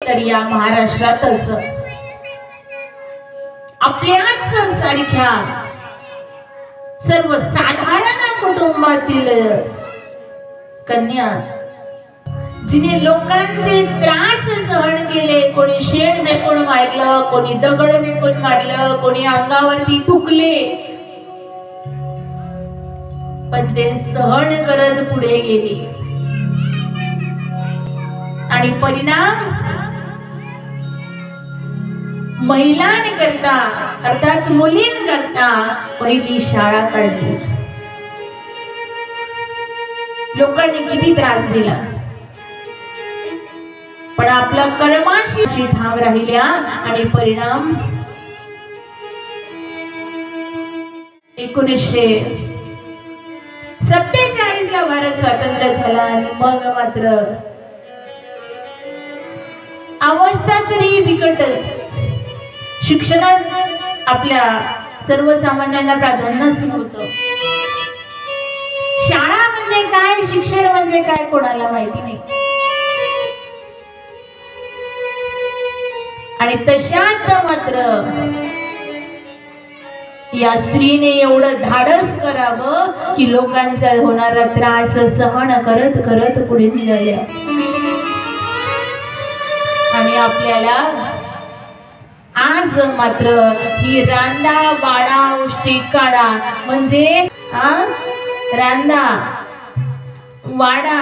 तर या महाराष्ट्रातच आपल्याच सारख्या सर्वसाधारण कुटुंबातील कन्या जिने लोकांचे त्रास सहन केले, कोणी शेण फेकून मारलं, कोणी दगड फेकून मारलं, कोणी अंगावरती थुकले, पण ते सहन करत पुढे गेली आणि परिणाम महिलांकरता अर्थात मुलींकरता पहिली शाळा काढली. लोकांनी किती त्रास दिला, पण आपला कर्माशी ठाम राहिल्या आणि परिणाम 1947 ला भारत स्वातंत्र्य झाला आणि मग मात्र अवस्था तरी बिकटच. शिक्षणात आपल्या सर्वसामान्यांना प्राधान्यच नव्हतं. शाळा म्हणजे काय, शिक्षण म्हणजे काय कोणाला माहिती नाही. आणि तशात मात्र या स्त्रीने एवढं धाडस करावं की लोकांचा होणारा त्रास सहन करत करत पुढे निघाल्या. आणि आपल्याला आज मात्र ही रांदा वाडा उष्टी काढा म्हणजे रांदा वाडा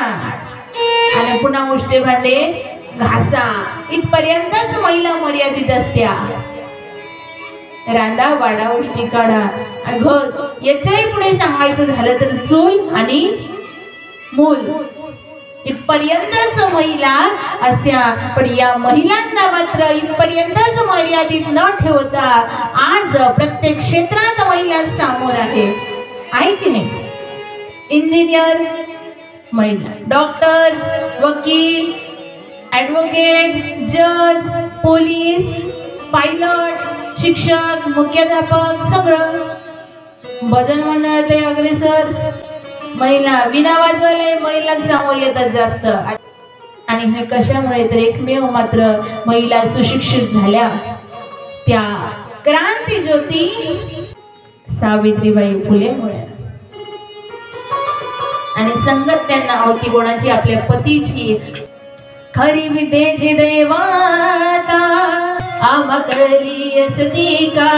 आणि पुन्हा उष्टे भांडे घासा इथपर्यंतच महिला मर्यादित असत्या. रांदा वाडा उष्टी काढा घर याच्याही पुढे सांगायचं झालं तर चूल आणि मूल इथपर्यंतच महिला असत्या. पण या महिलांना मात्र इथपर्यंतच मर्यादित न ठेवता आज प्रत्येक क्षेत्रात महिला समोर आहे की नाही. इंजिनियर महिला, डॉक्टर, वकील, ॲडव्होकेट, जज, पोलीस, पायलट, शिक्षक, मुख्याध्यापक सगळं. भजन मंडळात अग्रेसर महिला, विना वाजवायला महिला समोर येतात जास्त. आणि हे कशामुळे तर एकमेव मात्र महिला सुशिक्षित झाल्या त्या क्रांती ज्योती सावित्रीबाई फुलेमुळे. आणि संगत त्यांना होती कोणाची, आपल्या पतीची. खरी विद्येची देवाता आम्हा कळली असती का.